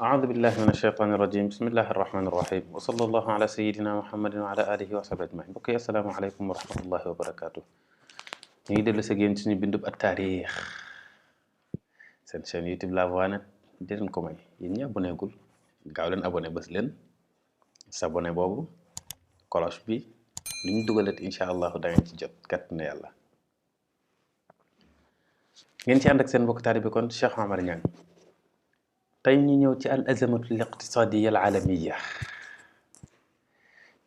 أعوذ بالله من الشيطان الرجيم بسم الله الرحمن الرحيم وصلى الله على سيدنا محمد وعلى آله وصحبه أجمعين بokk yi assalaamu aleykum wa rahmatullahi wa barakaatu ñu ngi dellu si génn suñu bindub ak taarix seen chaîne YouTube La Voix Net di leen ko may yéen ñi abonné gul gaaw leen abonné bés leen s'abonné boobu cloche bi lu ñu dugalat incha allahu da ngeen ci jot kat na yàlla ngeen ci ànd ak seen mbokk taalibe bi kon Cheikh Omar Niang tey ñu ñëw ci al azamatu al iqtisadiya al alamiya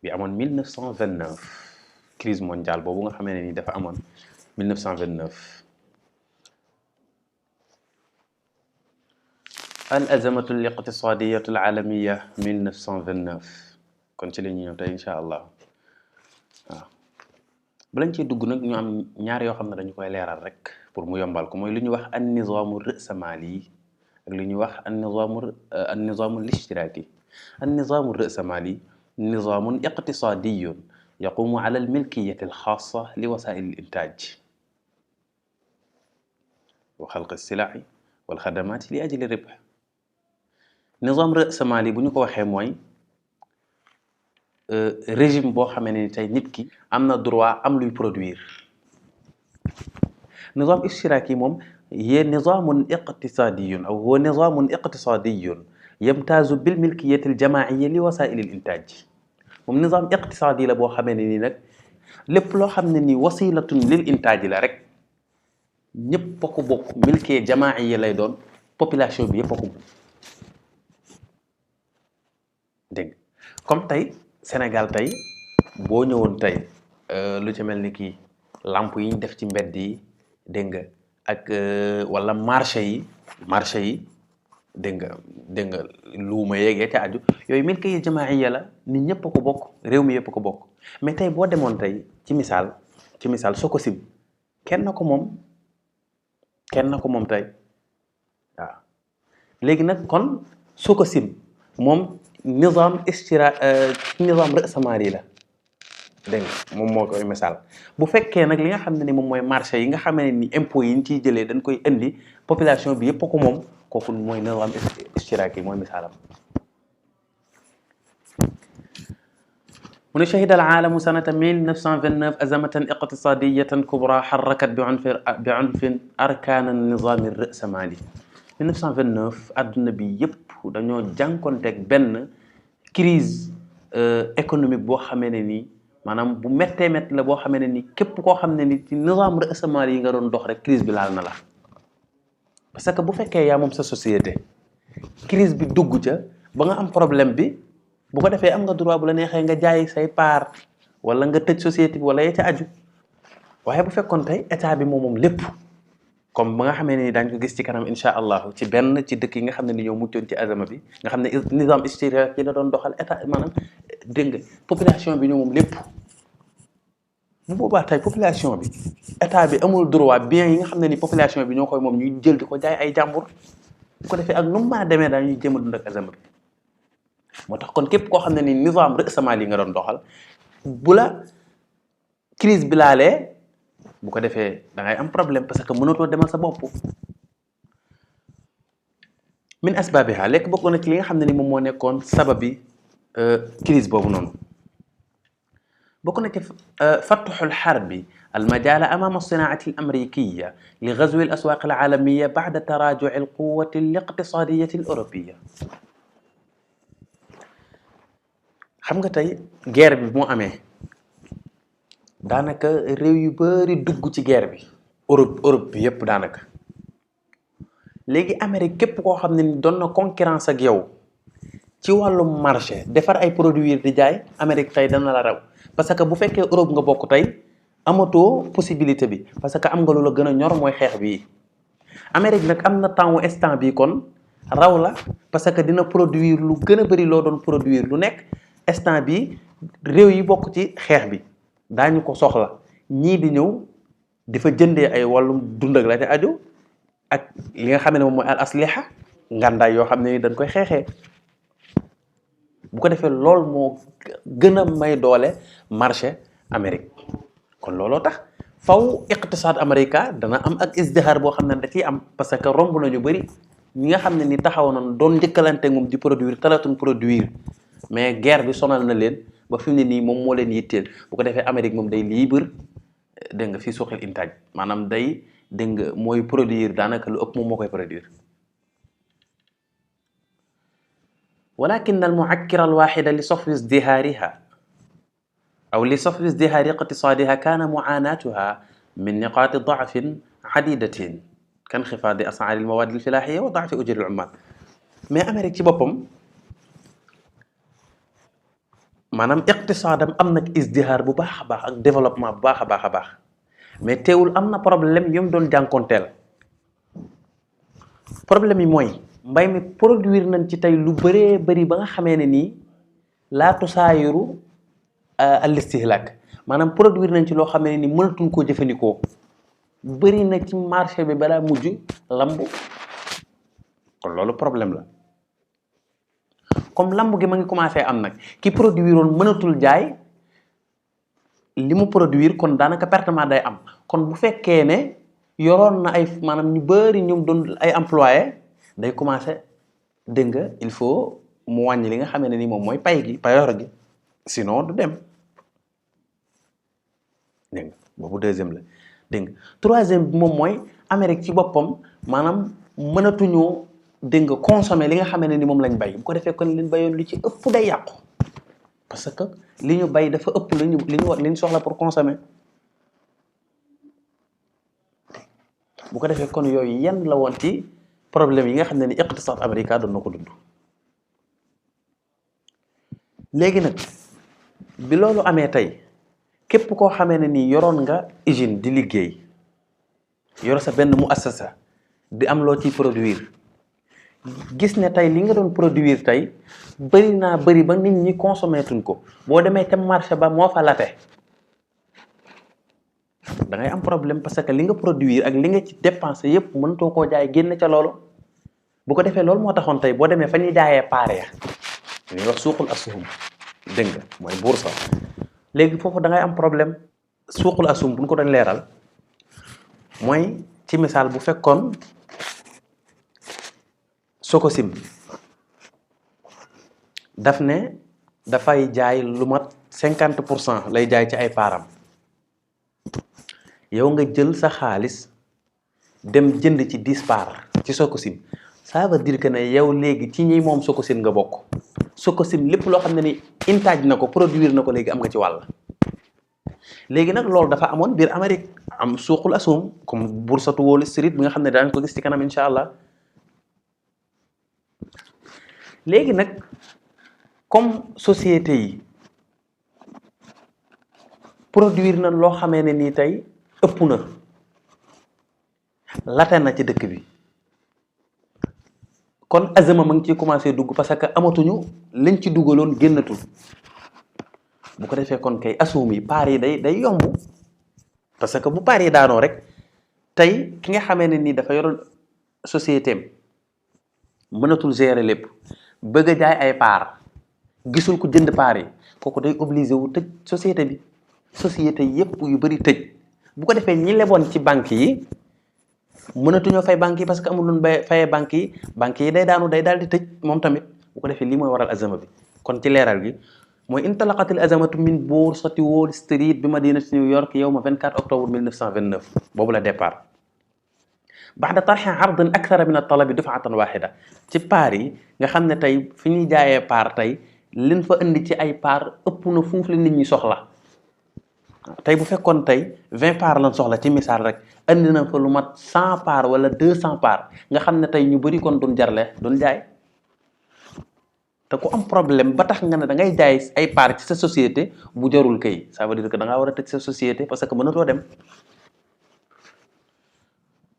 bi amoon 1929 crise mondiale boobu nga xamee ne ni dafa amoon 1929 al azamatu al iqtisadiya al alamiya 1929 kon ci la ñu ñëw tey incha allah waaw balañ ciy dugg nag ñu am ñaar yoo xam ne dañu koy leeral rek pour mu yombal ko mooy lu ñuy wax an nizaamu ra'samali ak li ñuy wax an nizaamu al-ishtiraki an nizaamu ar-ra'samali nizaamun iqtisaadiyyun yaqumu ala al-milkiyyati al-xaassa li wasaa'il al-intaaj wa xalqi as-sila'i wal xadamaati li ajli ribh nizaam ra'samali bu ñu ko waxee mooy régime boo xamee ne tey nit ki am na droit am luy produire nizaam ishtiraki moom هي نظام اقتصادي أو هو نظام اقتصادي يمتاز بالملكية الجماعية لوسائل الإنتاج moom نظام اقتصادي la boo xamee ne ni nag lépp loo xam ne ni wasilatun lil intaaj la rek ñëpp a ko bokk milkiya jamaa'iya lay doon population bi yëpp a ko bokk dégg comme tey Sénégal tey boo ñëwoon tey lu ci mel ni kii lampe yi ñu def ci mbedd yi dégg nga ak wala marché yi dégg nga luuma yeegee ca aju yooyu milkiya jamaa'iya la nit ñëpp a ko bokk réew mi yëpp a ko bokk mais tey boo demoon tey ci misaal Sococim kenn ko moom tey waaw léegi nag kon Sococim moom nizaam ra'samali la dégg nga moom moo koy misaal bu fekkee nag li nga xam ne ni moom mooy marché yi nga xam ne ni impôts yi ñu ciy jëlee dañ koy indi population bi yëpp a ko moom kooku mooy nizaam ishtiraki mooy misaalam mu ne shahida al-aalamu sanata 1929 azamatan iqtisadiyatan kubra harrakat bi unfin arkaan an-nizaam ar-ra'samali 1929 adduna bi yëpp dañoo jànkonteeg benn crise économique boo xamee ne nii maanaam bu méttee métti la boo xamee ne ni képp koo xam ne ni ci nizaam ra'samali yi nga doon dox rek crise bi laal na la parce que bu fekkee yaa moom sa société crise bi dugg ca ba nga am problème bi bu ko defee am nga droit bu la neexee nga jaay say part wala nga tëj société bi wala ya ca aju waaye bu fekkoon tey état bi moom lépp comme ba nga xamee ne ni daañu ko gis ci kanam incha allahu ci benn ci dëkk yi nga xam ne ni ñoo muccoon ci azama bi nga xam ne nizaam ishtiraki yi la doon doxal état maanaam dégg nga population bi ñoo moom lépp bu boobaa tey population bi état bi amul droit bien yi nga xam ne ni population bi ñoo koy moom ñuy jël di ko jaay ay jàmbur bu ko defee ak nu mu mën a demee dañuy jéem a dund ak azama bi moo tax kon képp koo xam ne ni nizaam ra'samali yi nga doon doxal bu la crise bi laalee bu ko defee da ngay am problème parce que mënatoo demal sa bopp min asbaabiha lekk bokk na ci li nga xam ne ni moom moo nekkoon sababi crise boobu noonu bokk na ci fatxu lxarbi almajaala amaama alsinaati alamrikiya li gazwi alaswaaq alaalamiya bacda taraajuci alquwati aliqtisaadiyati aleuropiya xam nga tey guerre bi moo amee daanaka réew yu bari dugg ci guerre bi Europe bi yépp daanaka léegi Amérique képp koo xam ne ni doon na concurrence ak yow ci wàllum marché defar ay produits di jaay Amérique tey dana la raw parce que bu fekkee Europe nga bokk tey amatoo possibilité bi parce que am nga lu la gën a ñor mooy xeex bii Amérique nag am na temps instant bi kon raw la parce que dina produire lu gën a bari loo doon produire lu nekk instant bi réew yi bokk ci xeex bi daañu ko soxla ñii di ñëw di fa jëndee ay wàllum dund ak la te aju ak li nga xam ne moom mooy al asliha ngàndaay yoo xam ne ni dañ koy xeexee bu ko defee lool moo gën a may doole marché Amérique kon looloo tax faw iqtisaad Amérique dana am ak isdihaar boo xam ne da ciy am parce que romb nañu bëri ñi nga xam ne ni taxaw nañ doon njëkkalante moom di produire talatuñ produire mais guerre bi sonal na leen ba fi mu ne nii moom moo leen yitteel bu ko defee Amérique moom day libre dégg nga fii suuxil intaaj maanaam day dégg nga mooy produire daanaka lu ëpp moom moo koy produire. ولكن المعكر الواحد لصفو ازدهارها أو لصفو ازدهار اقتصادها كان معاناتها من نقاط ضعف عديدة كانخفاض أسعار المواد الفلاحية وضعف أجور العمال. mais Amérique ci boppam maanaam iqtisaadam am nag izdihaar bu baax a baax ak développement bu baax a baax a baax mais teewul am na problème yu mu doon jànkonteel. problème yi mooy mbay mi produire nañ ci tey lu bëree bëri ba nga xamee ne nii laa tusaayiru al istihlaak maanaam produire nañ ci loo xamee ne nii mënatuñ koo jëfandikoo bëri na ci marché bi balaa mujj lamb kon loolu problème la. comme lamb gi ma ngi commencé am nag ki produire woon mënatul jaay li mu produire kon daanaka pertement day am kon bu fekkee ne yoroon na ay maanaam ñu bëri ñoom doon ay employé day commencé dégg nga il faut mu wàññi li nga xamee ne ni moom mooy pay gi payoor gi sinon du dem dégg nga boobu deuxième la dégg nga troisième bi moom mooy Amérique ci boppam maanaam mënatuñoo dégg nga consommer li nga xamee ne ni moom lañ bay bu ko defee kon liñ bayoon lu ci ëpp day yàqu parce que li ñu bay dafa ëpp li ñu soxla pour consommer bu ko defee kon yooyu yan la woon ci problème yi nga xam ne ni iqtisaad américain doon na ko dund. léegi nag bi loolu amee tey képp koo xamee ne nii yoroon nga usine di liggéey yor sa benn muassasa di am loo ciy produire gis ne tey li nga doon produire tey bëri ba nit ñi consommé tuñ ko boo demee ca marché ba moo fa late da ngay am problème parce que li nga produire ak li nga ci dépensé yépp mënatoo koo jaay génn ca loolu bu ko defee loolu moo taxoon tey boo demee fa ñuy jaayee paare ya ñuy wax suuqul assuhum dégg nga mooy bourse léegi foofu da ngay am problème. suuqul assuhum bu ñu ko doon leeral mooy ci misaal bu fekkoon Sococim daf ne dafay jaay lu mat 50% lay jaay ci ay paaram yow nga jël sa xaalis dem jënd ci 10 parts ci Sococim ça veut dire que ne yow léegi ci ñi moom Sococim nga bokk Sococim lépp loo xam ne ni intaaj na ko produire na ko léegi am nga ci wàll. léegi nag loolu dafa amoon biir Amérique am suuqul assuhum comme bursatu Wall Street bi nga xam ne daañu ko gis ci kanam incha allah. léegi nag comme société yi produire na loo xamee ne nii tey ëpp na late na ci dëkk bi kon azama ma ngi ciy commencé dugg parce que amatuñu lañ ci dugaloon génnatul bu ko defee kon kay assuum yi paar yi day yomb parce que bu paar yi daanoo rek tey ki nga xamee ne nii dafa yoroon société am mënatul gérer lépp bëgg a jaay ay paar gisul ko jënd paar yi kooku day obligé wu tëj société yépp yu bari tëj bu ko defee ñi leboon ci banque yi mënatuñoo fay banque yi parce que amul luñ fayee banque yi day daanu day daal di tëj moom tamit bu ko defee lii mooy waral azama bi kon ci leeral gi mooy intalaqatil azamatu min boursati Wall Street bi madinati New York yawma 24 octobre 1929 boobu la départ baxda tarxi ardin akthara min at-talabi dufatan waxida ci paar yi nga xam ne tey fi ñuy jaayee paar tey liñ fa indi ci ay paar ëpp na fuuf la nit ñi soxla tey bu fekkoon tey 20 paar lañ soxla ci misaal rek indi na fa lu mat 100 paar wala 200 paar nga xam ne tey ñu bëri kon duñ jarle duñ jaay te ku am problème ba tax nga ne da ngay jaay ay paar ci sa société bu jarul kay ça veut dire que da ngaa war a tëj sa société parce que mënatoo dem.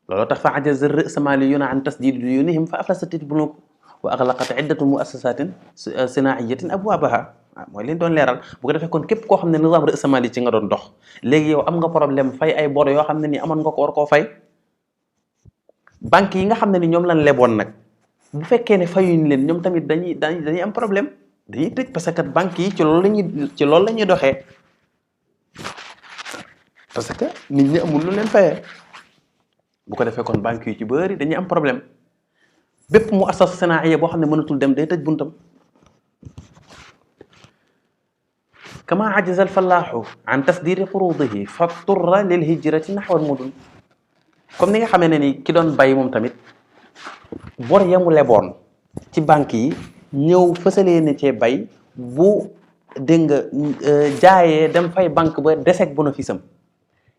looloo tax fa ajaza ar-ra'smaliyuuna an tasdiidi duyuunihim fa aflasat al-bunuuk wa aghlaqat iddatu mu'assasaatin sinaa'iyatin abwaabahaa mooy li ñu doon leeral bu ko defee kon képp koo xam ne nizaam ra'smaali ci nga doon dox léegi yow am nga problème fay ay bor yoo xam ne ni amoon nga ko war koo fay. banque yi nga xam ne ni ñoom lañ leboon nag bu fekkee ne fayuñ leen ñoom tamit dañuy am problème dañuy tëj parce que banque yi ci loolu la ñuy doxee parce que nit ñi amul lu leen fayee. bu ko defee kon banque yu ci bëri dañuy am problème bépp mu assas sanaiya boo xam ne mënatul dem day tëj buntam. kama ajaza alfallaaxu an tasdiri furudihi fatturra lil hijrati naxwa almudun. comme ni nga xamee ne ni ki doon bay moom tamit bor yamu leboon ci banque yi ñëw fësalee ne cee bay bu dégg nga jaayee dem fay banque ba deseg bénéfice am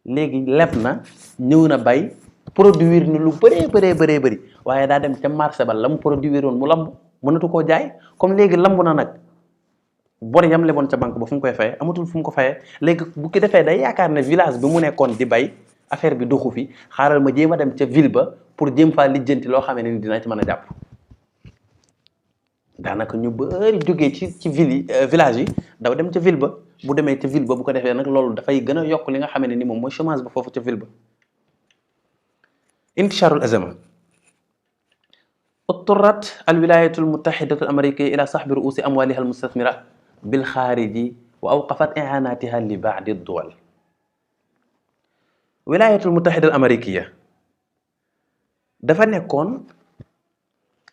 léegi leb na ñëw na bay produire na lu bëree bëri waaye daa dem ca marché ba la mu produire woon mu lamb mënatu koo jaay comme léegi lamb na nag bor yam leboon ca banque ba fu mu koy fayee amatul fu mu ko fayee léegi bu ki defee day yaakaar ne village bi mu nekkoon di bay affaire bi doxu fi xaaral ma jéem a dem ca ville ba pour jéem faa lijjanti loo xamee ne ni dina ci mën a jàpp. daanaka ñu bëri jógee ci ville yi village yi daw dem ca ville ba bu demee ca ville ba bu ko defee nag loolu dafay gën a yokk li nga xamee ne ni moom mooy chômage ba foofu ca ville ba. intisharul azama اضطرت الولايات المتحدة الأمريكية إلى سحب رؤوس أموالها المستثمرة بالخارج وأوقفت إعاناتها لبعض الدول. الولايات المتحدة الأمريكية dafa nekkoon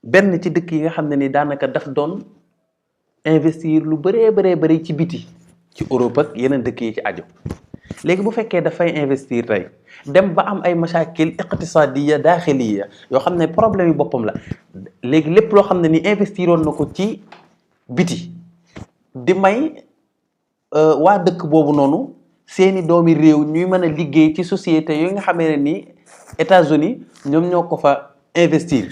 benn ci dëkk yi nga xam ne ni daanaka daf doon investir lu bëree ci biti ci Europe ak yeneen dëkk yi ci aju. léegi bu fekkee dafay investir tey dem ba am ay mashakil iqtisadiya daaxiliya yoo xam ne problème yi boppam la léegi lépp loo xam ne ni investiroon na ko ci biti di may waa dëkk boobu noonu seeni doomi réew ñuy mën a liggéey ci société yooyu nga xamee ne ni États-Unis ñoom ñoo ko fa investir.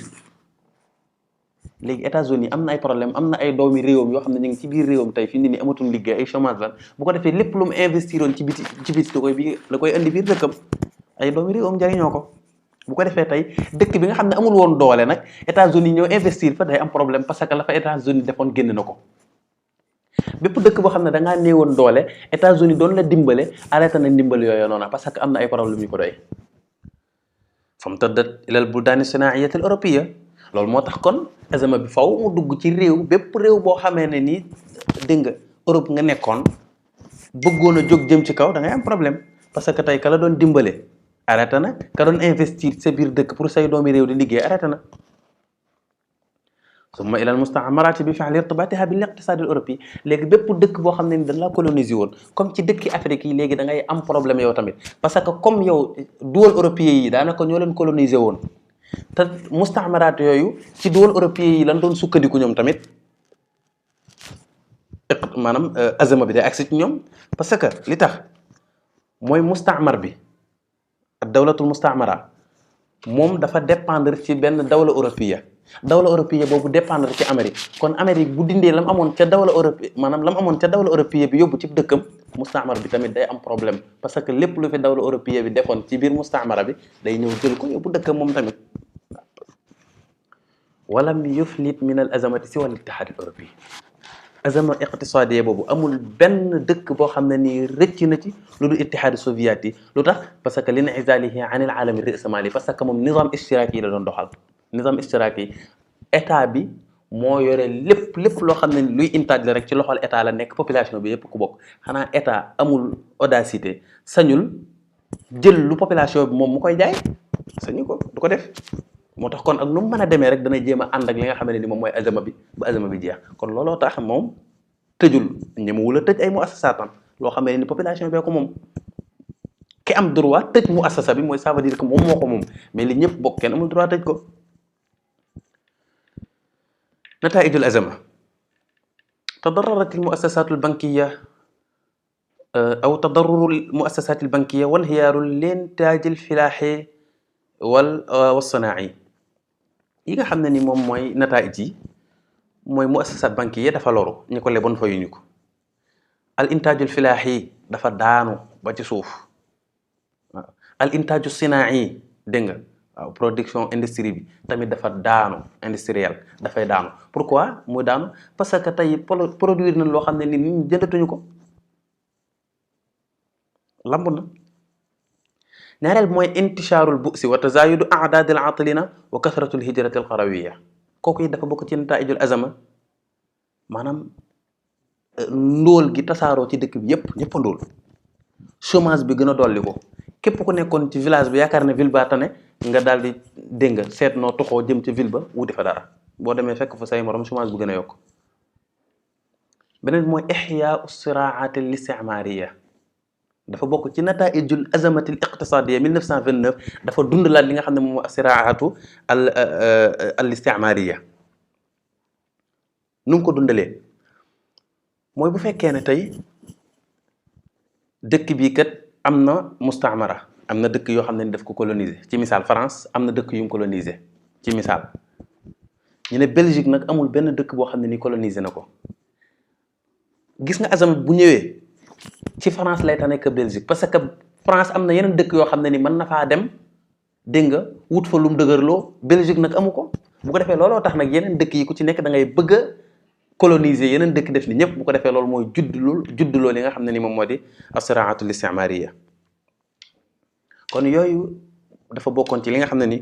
léegi États-Unis am na ay problème am na ay doomi réewam yoo xam ne ñu ngi ci biir réewam tey fi ni amatul liggéey ay chômage lan bu ko defee lépp lu mu investiroon ci biti da koy indi biir dëkkam ay doomi réewam jariñoo ko. bu ko defee tey dëkk bi nga xam ne amul woon doole nag États-Unis ñëw investir fa day am problème parce que la fa États-Unis defoon génn na ko. bépp dëkk boo xam ne da ngaa néewoon doole États-Unis doon la dimbale arrêté na ndimbal yooyu noonu parce que am na ay problème yu ko doy. famtaddat ilal buldaani sanaa'iyati al européya loolu moo tax kon azama bi faw mu dugg ci réew bépp réew boo xamee ne nii dégg nga Europe nga nekkoon bëggoon a jóg jëm ci kaw da ngay am problème parce que tey ka la doon dimbale arrêté na ka doon investir sa biir dëkk pour say doomi réew di liggéey arrêté na. summa ilal musta'marati bi fi'li irtibatiha bil iqtisadi al européen léegi bépp dëkk boo xam ne ni dañ la coloniser woon comme ci dëkki Afrique yi léegi da ngay am problème yow tamit parce que comme yow duwal européen yi daanaka ñoo leen coloniser woon. te mustaamaraat yooyu ci duwal européen yi lan doon sukkandiku ñoom tamit maanaam azama bi day agsi ci ñoom parce que li tax mooy mustaamar bi ak dawlatul mustaamara moom dafa dépendre ci benn dawla européen boobu dépendre ci Amérique kon Amérique bu dindee lam amoon ca dawla européen maanaam lam amoon ca dawla européen bi yóbbu ci dëkkam mustaamar bi tamit day am problème parce que lépp lu fi dawla européen bi defoon ci biir mustaamara bi day ñëw jël ko yóbbu dëkkam moom tamit. walam yuflit min al azamati siwa al ittihad al européen azama iqtisadiya boobu amul benn dëkk boo xam ne nii rëcc na ci lu dul ittihad soviétique yi lu tax parce que li in'izalihi an al alami ra'samali parce que moom nizam ishtiraki yi la doon doxal. nizam ishtiraki état bi moo yore lépp loo xam ne luy intaaj la rek ci loxol état la nekk population bi yëpp ku bokk xanaa état amul audacité sañul jël lu population bi moom mu koy jaay sañu ko du ko def. moo tax kon ak nu mu mën a demee rek dana jéem a ànd ak li nga xam ne ni moom mooy azama bi ba azama bi jeex kon looloo tax moom tëjul ñemewul a tëj ay muassasatam loo xam ne ni population bee ko moom ki am droit tëj muassasa bi mooy ça veut dire que moom moo ko moom mais li ñëpp bokk kenn amul droit tëj ko. nataa'ijul azama tadarrarat al muassasat al bankiya aw tadarrur al muassasat al bankiya wa inhiyaaru al intaaj al filaahi wal sanaa'i yi nga xam ne ni moom mooy nataa'ij yi mooy muassasat bankiya dafa loru ñu ko leboon fayuñu ko. al intaajul filaahi dafa daanu ba ci suuf al intaaju sinaa'i dégg nga waaw production industrie bi tamit dafa daanu industriel dafay daanu pourquoi muy daanu parce que tey produire nañ loo xam ne ni nit ñi jëndatuñu ko lamb na. ñaareel mooy intishaarul bu'si wa tazayudu a'daadil aatilina wa kasratul hijratil qarawiyya kooku it dafa bokk ci nataa'ijul azama maanaam ndóol gi tasaaroo ci dëkk bi ñëpp ndóol chômage bi gën a dolli ko képp ku nekkoon ci village bi yaakaar ne ville ba tane nga daal di dégg nga seet noo toxoo jëm ci ville ba wuti fa dara boo demee fekk fa say morom chômage bu gën a yokk. beneen mooy ixyaa siraat al isticmaariya dafa bokk ci nataijul azamati al iqtisadiya 1929 dafa dundalaat li nga xam ne moom mooy siraatu al isticmaariya. nu mu ko dundalee mooy bu fekkee ne tey dëkk bii kat am na mustaamara am na dëkk yoo xam ne ni daf ko coloniser ci misaal France am na dëkk yu mu coloniser ci misaal ñu ne Belgique nag amul benn dëkk boo xam ne ni coloniser na ko. gis nga azama bu ñëwee ci France lay tane que Belgique parce que France am na yeneen dëkk yoo xam ne ni mën na faa dem dégg nga wut fa lu mu dëgërloo Belgique nag amu ko bu ko defee looloo tax nag yeneen dëkk yi ku ci nekk da ngay bëgg a coloniser yeneen dëkk def ni ñëpp bu ko defee loolu mooy juddloo li nga xam ne ni moom moo di asiraatul istimariya. kon yooyu dafa bokkoon ci li nga xam ne ni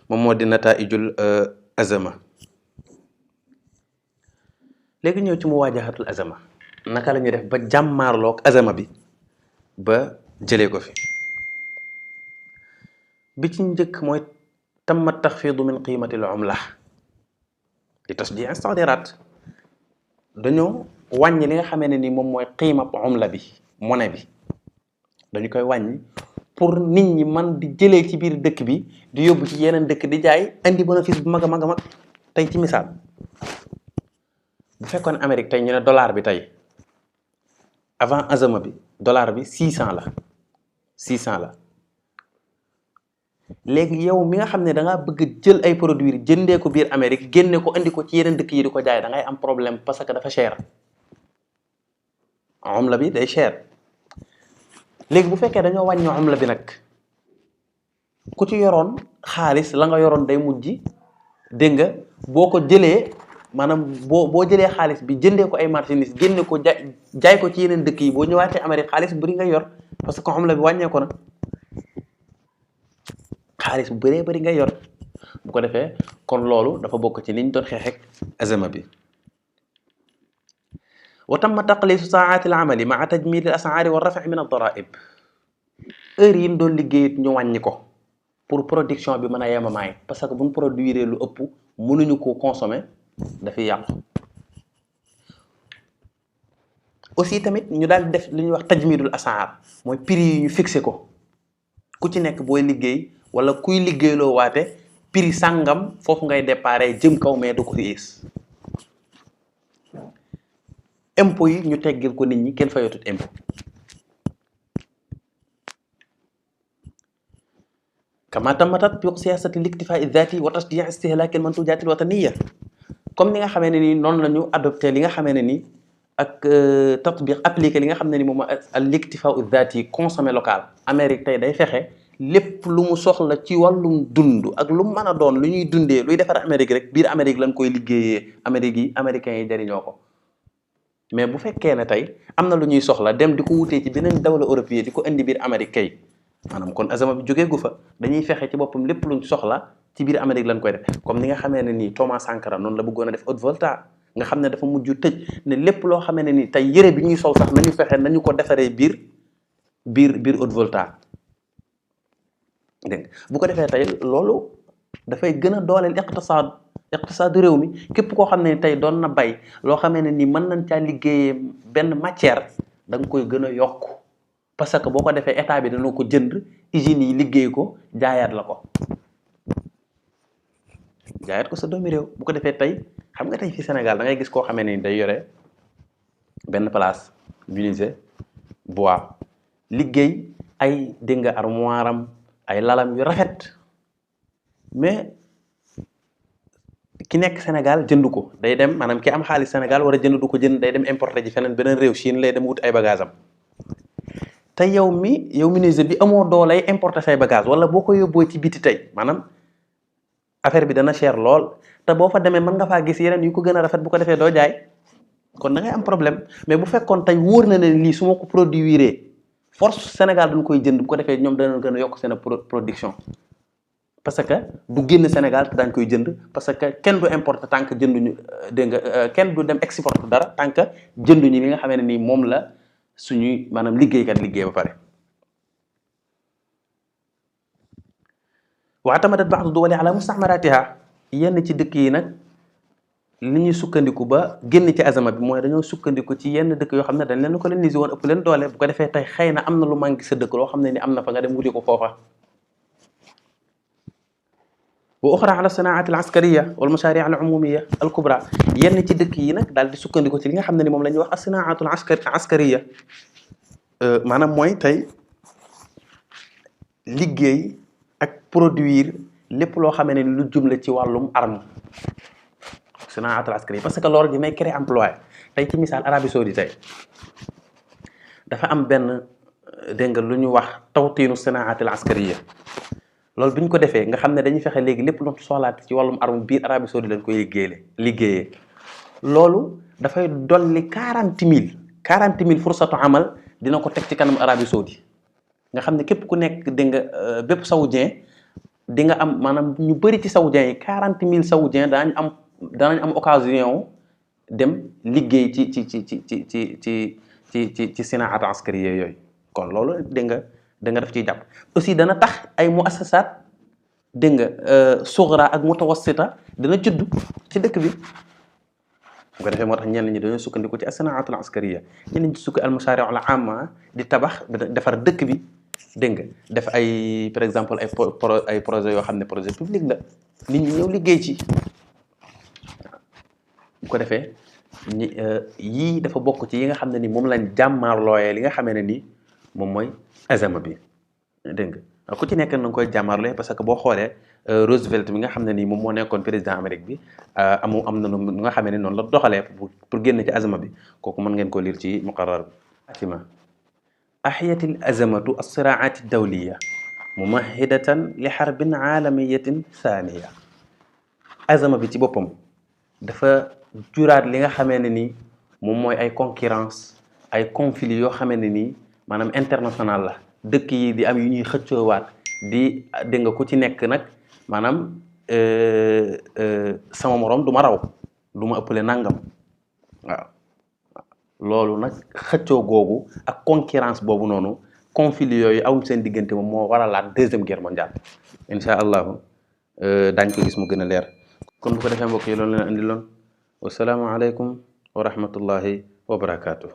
moom moo di nataijul azama. léegi ñëw ci mu waajahatul azama naka la ñuy def ba jàmmaarloog azama bi ba jëlee ko fi. bi ci njëkk mooy tamma taxfiidu min qiimati al umla li tashdii istixdaaraat dañoo wàññi li nga xamee ne ni moom mooy qiima umla bi monnaie bi dañu koy wàññi pour nit ñi man di jëlee ci biir dëkk bi di yóbbu ci yeneen dëkk di jaay indi bénéfice bu mag a mag a mag. tey ci misaal bu fekkoon Amérique tey ñu ne dollar bi tey avant azama bi dollar bi 600 la 600 la léegi yow mi nga xam ne da ngaa bëgg jël ay produits jëndee ko biir Amérique génne ko indi ko ci yeneen dëkk yi di ko jaay da ngay am problème parce que dafa cher umla bi day cher. léegi bu fekkee dañoo wàññi umla bi nag ku ci yoroon xaalis la nga yoroon day mujj dégg nga boo ko jëlee maanaam boo jëlee xaalis bi jëndee ko ay marchandises génne ko jaay ko ci yeneen dëkk yi boo ñëwaatee Amérique xaalis bu bëri nga yor parce que umla bi wàññeeku na xaalis bu bëree bëri nga yor bu ko defee kon loolu dafa bokk ci liñ doon xeexeek azama bi. wa tamma taqliisu saaati al amali maa tajmid al asaari wa rafi min ad daraib heure yi ñu doon liggéey ñu wàññi ko pour production bi mën a yemamaay parce que bu ñu produire lu ëpp mënuñu ko consommer dafay yàqu. aussi tamit ñu daal def li ñuy wax tajmidul asaar mooy prix yi ñu fixé ko ku ci nekk booy liggéey wala kuy liggéeyloo waate prix sàngam foofu ngay déparé jëm kaw mais du ko yées. impôt yi ñu teggil ko nit ñi kenn fayatut impôt. kama tamma tatbiq siyasati liktifaa dhati wa tashdii istihlaak al mantujaat al wataniya comme ni nga xamee ne ni noonu la ñu adopté li nga xamee ne ni ak tatbiq appliqué li nga xam ne ni moom al liktifaa dhati consommé local. Amérique tey day fexe lépp lu mu soxla ci wàllum dund ak lu mu mën a doon lu ñuy dundee luy defar Amérique rek biir Amérique lañ koy liggéeyee Amérique yi américains yi jariñoo ko. mais bu fekkee ne tey am na lu ñuy soxla dem di ko wutee ci beneen dawla européen di ko indi biir Amérique kay maanaam kon azama bi jógee gu fa dañuy fexe ci boppam lépp luñ soxla ci biir Amérique lañ koy def comme ni nga xamee ne nii Thomas Sankara noonu la bëggoon a def Haute-Volta nga xam ne dafa mujj tëj ne lépp loo xamee ne nii tey yëre bi ñuy sol sax nañu fexe nañu ko defaree biir Haute-Volta dégg nga bu ko defee tey loolu dafay gën a dooleel iqtisaadu réew mi képp koo xam ne tey doon na bay loo xamee ne ni mën nañ caa liggéeyee benn matière da nga koy gën a yokk parce que boo ko defee état bi dana ko jënd usines yi liggéey ko jaayaat la ko jaayaat ko sa doomi réew bu ko defee tey xam nga tey fi Sénégal da ngay gis koo xamee ne ni day yore benn place menuisier bois liggéey ay dégg nga armoire am ay lalam yu rafet mais ki nekk Sénégal jënd ko day dem maanaam ki am xaalis Sénégal war a jënd du ko jënd day dem importer ji feneen beneen réew Chine lay dem wut ay bagage am te yow menuisier bi amoo doolay importer say bagage wala boo ko yóbboo ci biti tey maanaam affaire bi dana cher lool te boo fa demee mën nga faa gis yeneen yu ko gën a rafet bu ko defee doo jaay kon da ngay am problème mais bu fekkoon tey wóor na ne lii su ma ko produire force Sénégal dañ koy jënd bu ko defee ñoom dana gën a yokk seen production parce que du génn Sénégal te daañ koy jënd parce que kenn du importe tant que jënduñu dégg nga kenn du dem exporte dara tant que jënduñu li nga xamee ne nii moom la suñuy maanaam liggéeykat liggéey ba pare waatamadat ba'du duwali ala musta'maratiha yenn ci dëkk yi nag li ñuy sukkandiku ba génn ci azama bi mooy dañoo sukkandiku ci yenn dëkk yoo xam ne dañ leen coloniser woon ëpp leen doole bu ko defee tey xëy na am na lu manqué sa dëkk loo xam ne ni am na fa nga dem wuti ko foofa. wa uxra ala sanaat al askariya wal mashaari al umumiya al kubra yenn ci dëkk yi nag daal di sukkandiku ci li nga xam ne ni moom la ñuy wax as sanaatul askariya maanaam mooy tey liggéey ak produire lépp loo xamee ne lu jumla ci wàllum arme sanaatul askariya parce que loolu dinay créer emploi tey ci misaal Arabie Saoudite tey dafa am benn dégg nga lu ñu wax tawtiinu sanaatul askariya loolu bi ñu ko defee nga xam ne dañuy fexe léegi lépp lu soxlaat ci wàllum arme biir Arabie Saoudite lañ koy liggéeyee loolu dafay dolli 40 000 fursatu amal dina ko teg ci kanam Arabie Saoudite nga xam ne képp ku nekk dégg nga bépp saoudien di nga am maanaam ñu bëri ci saoudien yi 40 000 saoudien danañ am occasion dem liggéey ci sinaat askariya yooyu kon loolu dégg nga daf ciy jàpp aussi dana tax ay muassasaat dégg nga sugra ak mutawassita dana judd ci dëkk bi bu ko defee moo tax ñenn ñi dañoo sukkandiku ci as-sanaatul askariya ñenn ñi sukk al mashaari' al amma di tabax defar dëkk bi dégg nga def ay par exemple ay projet yoo xam ne projet public la nit ñi ñëw liggéey ci bu ko defee yii dafa bokk ci yi nga xam ne ni moom lañ jàmmaarlooyee li nga xamee ne ni moom mooy azama bi dégg nga ku ci nekk na nga koy jàmmaarlooyee parce que boo xoolee Roosevelt mi nga xam ne nii moom moo nekkoon président Amérique bi am na nu nga xamee ne noonu la doxalee pour génn ci azama bi kooku mën ngeen ko lire ci muqarrar atima أحيت الأزمة الصراعات الدولية ممهدة لحرب عالمية ثانية أزمة bi ci boppam dafa juraat li nga xamee ne ni moom mooy ay concurrence ay conflits yoo xamee ne nii maanaam international la dëkk yi di am yu ñuy xëccoowaat di dégg nga ku ci nekk nag maanaam sama morom du ma raw du ma ëppale nangam waaw loolu nag xëccoo googu ak concurrence boobu noonu conflit yooyu awum seen diggante moom moo waralaat deuxième guerre mondiale incha allahu daañ ko gis mu gën a leer kon bu ko defee mbokk yi loolu leen andi loon wasalaamu aleykum wa rahmatullahi wa barakaatu.